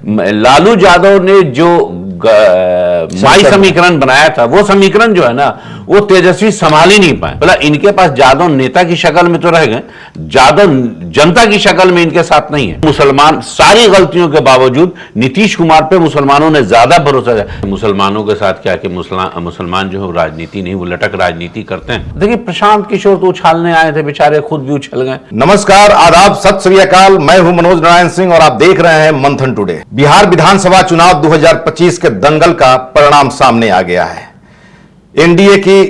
लालू यादव ने जो माई समीकरण बनाया था, वो समीकरण जो है ना, वो तेजस्वी संभाल ही नहीं पाए। बोला इनके पास यादव नेता की शक्ल में तो रह गए, यादव जनता की शक्ल में इनके साथ नहीं है। मुसलमान सारी गलतियों के बावजूद नीतीश कुमार पे मुसलमानों ने ज्यादा भरोसा किया। मुसलमानों के साथ क्या कि मुसलमान जो है राजनीति नहीं, वो लटक राजनीति करते हैं। देखिए प्रशांत किशोर तो उछालने आए थे, बेचारे खुद भी उछल गए। नमस्कार, आदाब, सत श्री अकाल। मैं हूं मनोज नारायण सिंह और आप देख रहे हैं मंथन टुडे। बिहार विधानसभा चुनाव 2025 के दंगल का परिणाम सामने आ गया है। एनडीए की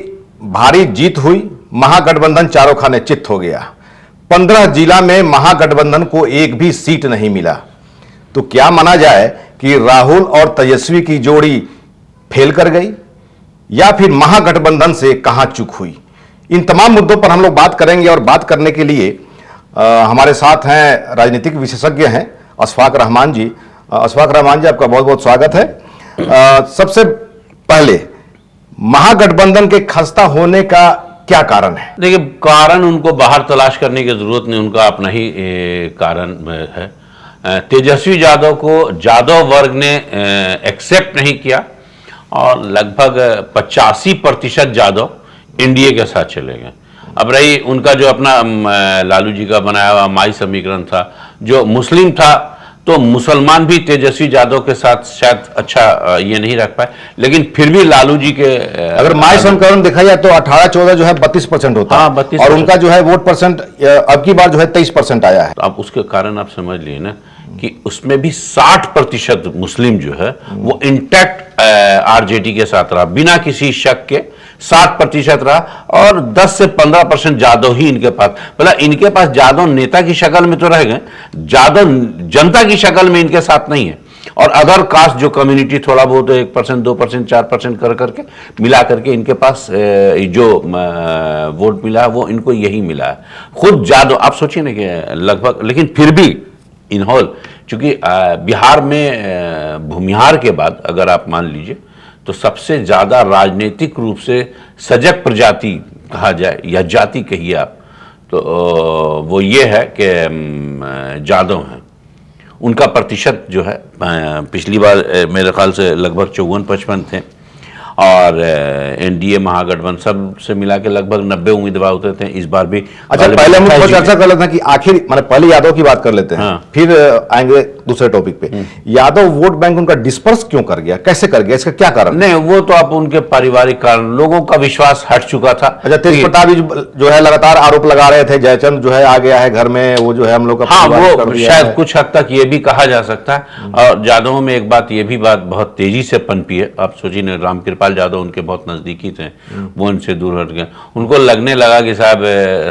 भारी जीत हुई, महागठबंधन चारों खाने चित्त हो गया। 15 जिला में महागठबंधन को एक भी सीट नहीं मिला। तो क्या माना जाए कि राहुल और तेजस्वी की जोड़ी फेल कर गई या फिर महागठबंधन से कहां चूक हुई? इन तमाम मुद्दों पर हम लोग बात करेंगे और बात करने के लिए हमारे साथ हैं राजनीतिक विशेषज्ञ हैं अशफाक रहमान जी। अशफाक रहमान जी, आपका बहुत बहुत स्वागत है। सबसे पहले महागठबंधन के खस्ता होने का क्या कारण है? देखिए कारण उनको बाहर तलाश करने की जरूरत नहीं, उनका अपना ही कारण है। तेजस्वी यादव को यादव वर्ग ने एक्सेप्ट नहीं किया और लगभग 85% यादव एनडीए के साथ चले गए। अब रही उनका जो अपना लालू जी का बनाया हुआ माई समीकरण था, जो मुस्लिम था, तो मुसलमान भी तेजस्वी यादव के साथ शायद अच्छा ये नहीं रख पाए, लेकिन फिर भी लालू जी के अगर माई समीकरण देखा जाए तो 18-14 जो है 32% होता है। 32%। और उनका जो है वोट परसेंट अब की बार जो है 23% आया है। तो आप उसके कारण आप समझ लिए ना कि उसमें भी 60% मुस्लिम जो है वो इंटैक्ट आरजेडी के साथ रहा, बिना किसी शक के 60% रहा और 10 से 15% यादव ही इनके पास। बोला इनके पास यादव नेता की शक्ल में तो रह गए, यादव जनता की शक्ल में इनके साथ नहीं है। और अदर कास्ट जो कम्युनिटी थोड़ा बहुत 1%, 2%, 4% कर करके मिला करके इनके पास जो वोट मिला वो इनको यही मिला है। खुद यादव आप सोचिए ना कि लगभग, लेकिन फिर भी इन होल, चूंकि बिहार में भूमिहार के बाद अगर आप मान लीजिए तो सबसे ज्यादा राजनीतिक रूप से सजग प्रजाति कहा जाए या जाति कहिए आप, तो वो ये है कि यादव हैं। उनका प्रतिशत जो है पिछली बार मेरे ख्याल से लगभग 54-55 थे और एनडीए महागठबंधन सब से मिला के लगभग 90 उम्मीदवार होते थे। इस बार भी अच्छा, पहले हम लोग चर्चा कर लेते हैं कि आखिर माने पहले यादव की बात कर लेते हैं। हाँ। फिर आएंगे दूसरे टॉपिक पे। यादव वोट बैंक उनका डिस्पर्स क्यों कर गया, कैसे कर गया, इसका क्या कारण? नहीं, वो तो आप उनके पारिवारिक कारण, लोगों का विश्वास हट चुका था। अच्छा, तेज प्रताप जो है लगातार आरोप लगा रहे थे, जयचंद जो है आ गया है घर में, वो जो है हम लोग का, हाँ, वो शायद कुछ हद तक ये भी कहा जा सकता है। और यादवों में एक बात, ये भी बात बहुत तेजी से पनपी है। आप सोचिए, रामकृपाल यादव उनके बहुत नजदीकी थे, वो उनसे दूर हट गए। उनको लगने लगा कि साहब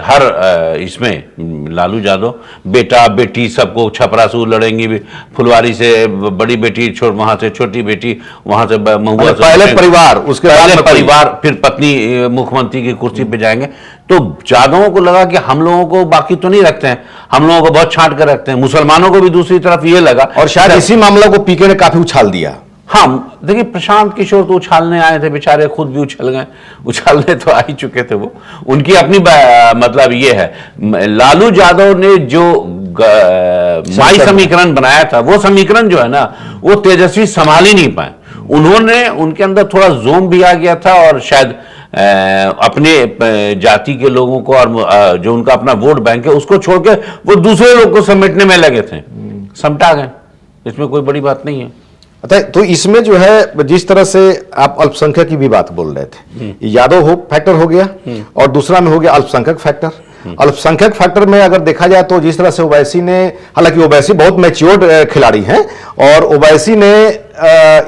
हर इसमें लालू यादव बेटा बेटी सबको छपरा से लड़ेंगे, फुलवारी से बड़ी बेटी, वहां से छोटी बेटी, वहां से महुआ, पहले परिवार, उसके पहले परिवार, फिर पत्नी मुख्यमंत्री की कुर्सी पे जाएंगे। तो यादवों को लगा कि हम लोगों को बाकी तो नहीं रखते हैं, हम लोगों को बहुत छांट कर रखते हैं। मुसलमानों को भी दूसरी तरफ ये लगा, और शायद इसी मामला को पीके ने काफी उछाल दिया। हाँ, देखिए प्रशांत किशोर तो उछालने आए थे, बेचारे खुद भी उछल गए। उछालने तो आ ही चुके थे वो, उनकी अपनी मतलब ये है। लालू यादव ने जो माई समीकरण बनाया था, वो समीकरण जो है ना, वो तेजस्वी संभाल ही नहीं पाए। उन्होंने, उनके अंदर थोड़ा जोम भी आ गया था और शायद अपने जाति के लोगों को और जो उनका अपना वोट बैंक है उसको छोड़ के वो दूसरे लोग को समेटने में लगे थे, समटा गए। इसमें कोई बड़ी बात नहीं है। अच्छा, तो इसमें जो है जिस तरह से आप अल्पसंख्यक की भी बात बोल रहे थे, यादव फैक्टर हो गया और दूसरा में हो गया अल्पसंख्यक फैक्टर। अल्पसंख्यक फैक्टर में अगर देखा जाए तो जिस तरह से ओवैसी ने, हालांकि ओवैसी बहुत मैच्योर्ड खिलाड़ी हैं और ओवैसी ने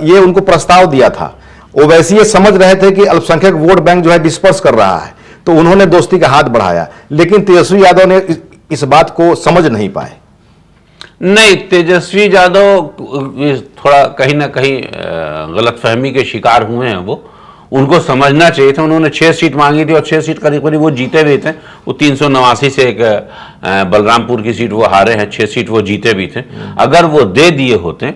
ये उनको प्रस्ताव दिया था। ओवैसी ये समझ रहे थे कि अल्पसंख्यक वोट बैंक जो है डिस्पर्स कर रहा है, तो उन्होंने दोस्ती का हाथ बढ़ाया, लेकिन तेजस्वी यादव ने इस बात को समझ नहीं पाए। नहीं, तेजस्वी यादव थोड़ा कहीं ना कहीं गलतफहमी के शिकार हुए हैं। वो उनको समझना चाहिए था। उन्होंने 6 सीट मांगी थी और 6 सीट करीब करीब वो जीते भी थे। वो 389 से एक बलरामपुर की सीट वो हारे हैं, 6 सीट वो जीते भी थे। अगर वो दे दिए होते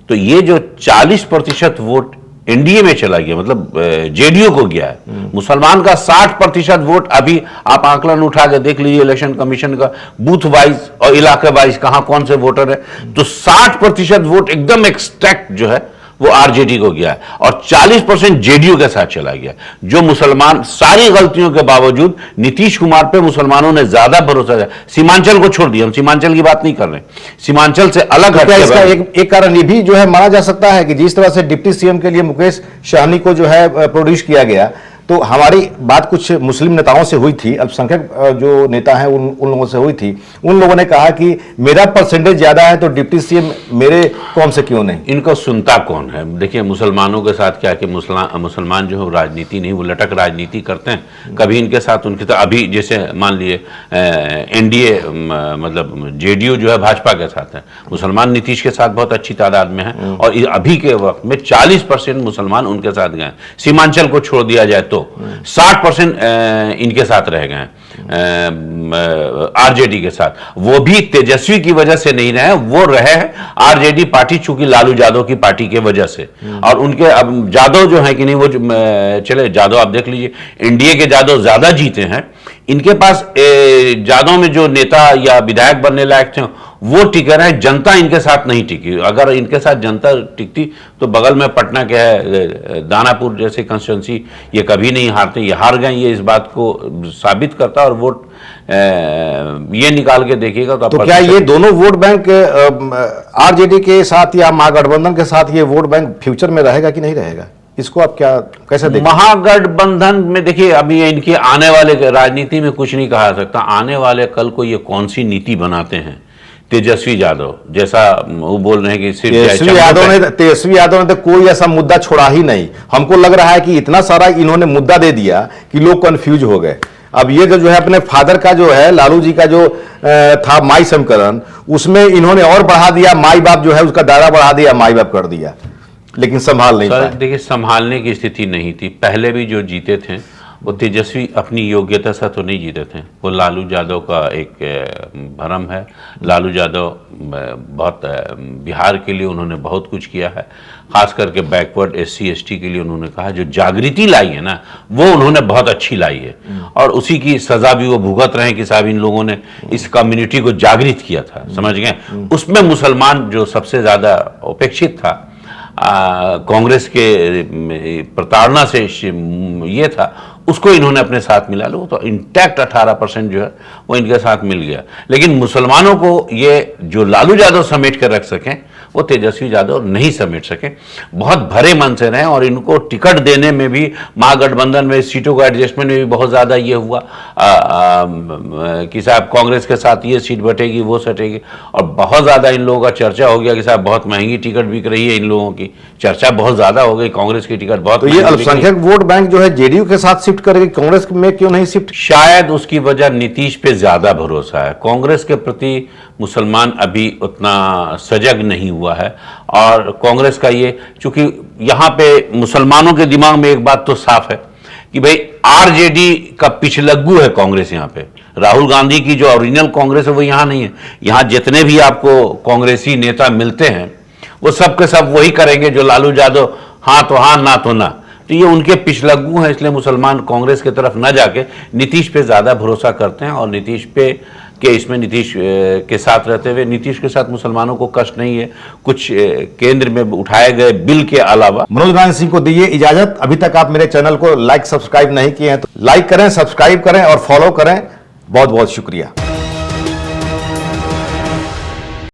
तो ये जो 40% वोट एनडीए में चला गया, मतलब जेडीयू को गया है। मुसलमान का 60% वोट, अभी आप आंकलन उठा के देख लीजिए इलेक्शन कमीशन का, बूथ वाइज और इलाके वाइज कहां कौन से वोटर है, तो 60% वोट एकदम एक्सट्रैक्ट जो है वो आरजेडी को गया है और 40% जेडीयू के साथ चला गया। जो मुसलमान, सारी गलतियों के बावजूद नीतीश कुमार पे मुसलमानों ने ज्यादा भरोसा किया। सीमांचल को छोड़ दिया, हम सीमांचल की बात नहीं कर रहे, सीमांचल से अलग क्या इसका एक कारण ये भी जो है माना जा सकता है कि जिस तरह से डिप्टी सीएम के लिए मुकेश सहनी को जो है प्रोड्यूस किया गया, तो हमारी बात कुछ मुस्लिम नेताओं से हुई थी, अल्पसंख्यक जो नेता हैं उन लोगों से हुई थी। उन लोगों ने कहा कि मेरा परसेंटेज ज्यादा है तो डिप्टी सीएम मेरे कौम से क्यों नहीं। इनको सुनता कौन है? देखिए मुसलमानों के साथ क्या कि मुसलमान जो है राजनीति नहीं, वो लटक राजनीति करते हैं। कभी इनके साथ उनके साथ, अभी जैसे मान लिए एनडीए मतलब जेडीयू जो है भाजपा के साथ है, मुसलमान नीतीश के साथ बहुत अच्छी तादाद में है और अभी के वक्त में 40% मुसलमान उनके साथ गए। सीमांचल को छोड़ दिया जाए तो 60% इनके साथ रह गए आरजेडी के साथ। वो भी तेजस्वी की वजह से नहीं रहे, वो रहे आरजेडी पार्टी चूंकि लालू यादव की पार्टी के वजह से। और उनके अब यादव जो है कि नहीं, वो चले यादव आप देख लीजिए, एनडीए के यादव ज्यादा जीते हैं। इनके पास यादव में जो नेता या विधायक बनने लायक थे वो टिके रहे, जनता इनके साथ नहीं टिकी। अगर इनके साथ जनता टिकती तो बगल में पटना के है दानापुर जैसे कंस्टिट्यूंसी, ये कभी नहीं हारते, ये हार गए, ये इस बात को साबित करता। और वोट ये निकाल के देखिएगा तो क्या ये दोनों वोट बैंक आरजेडी के साथ या महागठबंधन के साथ ये वोट बैंक फ्यूचर में रहेगा कि नहीं रहेगा? इसको आप क्या कैसे देखते? महागठबंधन में देखिए अभी इनके आने वाले राजनीति में कुछ नहीं कहा सकता। आने वाले कल को ये कौन सी नीति बनाते हैं। तेजस्वी यादव जैसा वो बोल रहे हैं कि सिर्फ तेजस्वी यादव ने तो कोई ऐसा मुद्दा छोड़ा ही नहीं। हमको लग रहा है कि इतना सारा इन्होंने मुद्दा दे दिया कि लोग कंफ्यूज हो गए। अब ये जो है अपने फादर का जो है लालू जी का जो था माई समीकरण, उसमें इन्होंने और बढ़ा दिया, माई बाप जो है उसका दायरा बढ़ा दिया, माई बाप कर दिया, लेकिन संभाल नहीं पाए। देखिए संभालने की स्थिति नहीं थी। पहले भी जो जीते थे वो तेजस्वी अपनी योग्यता से तो नहीं जीते थे, वो लालू यादव का एक भरम है। लालू यादव बहुत बिहार के लिए उन्होंने बहुत कुछ किया है, खास करके बैकवर्ड SC ST के लिए उन्होंने कहा, जो जागृति लाई है ना वो उन्होंने बहुत अच्छी लाई है। और उसी की सजा भी वो भुगत रहे हैं कि साहब इन लोगों ने इस कम्युनिटी को जागृत किया था, समझ गए। उसमें मुसलमान जो सबसे ज्यादा उपेक्षित था, कांग्रेस के प्रताड़ना से ये था, उसको इन्होंने अपने साथ मिला लो, तो इंटैक्ट 18% जो है वो इनके साथ मिल गया। लेकिन मुसलमानों को ये जो लालू यादव समेट कर रख सकें वो तेजस्वी यादव नहीं समेट सके। बहुत भरे मन से रहे और इनको टिकट देने में भी महागठबंधन में सीटों का एडजस्टमेंट में भी बहुत ज़्यादा ये हुआ कि साहब कांग्रेस के साथ ये सीट बटेगी वो सटेगी। और बहुत ज़्यादा इन लोगों का चर्चा हो गया कि साहब बहुत महंगी टिकट बिक रही है, इन लोगों की चर्चा बहुत ज़्यादा हो गई, कांग्रेस की टिकट बहुत। तो ये अल्पसंख्यक वोट बैंक जो है जेडीयू के साथ शिफ्ट करेगी, कांग्रेस में क्यों नहीं शिफ्ट? शायद उसकी वजह नीतीश पे ज्यादा भरोसा है। कांग्रेस के प्रति मुसलमान अभी उतना सजग नहीं हुआ है। और कांग्रेस का ये, चूंकि यहां पे मुसलमानों के दिमाग में एक बात तो साफ है कि भाई आरजेडी का पिछलग्गू है कांग्रेस। यहाँ पे राहुल गांधी की जो ओरिजिनल कांग्रेस है वो यहाँ नहीं है। यहाँ जितने भी आपको कांग्रेसी नेता मिलते हैं वो सब के सब वही करेंगे जो लालू यादव हाँ तो हाँ ना तो ना। तो ये उनके पिछलग्गू हैं, इसलिए मुसलमान कांग्रेस की तरफ न जाके नीतीश पे ज्यादा भरोसा करते हैं। और नीतीश पे के इसमें नीतीश के साथ रहते हुए नीतीश के साथ मुसलमानों को कष्ट नहीं है कुछ केंद्र में उठाए गए बिल के अलावा। मनोज नारायण सिंह को दीजिए इजाजत। अभी तक आप मेरे चैनल को लाइक सब्सक्राइब नहीं किए हैं तो लाइक करें, सब्सक्राइब करें और फॉलो करें। बहुत बहुत शुक्रिया।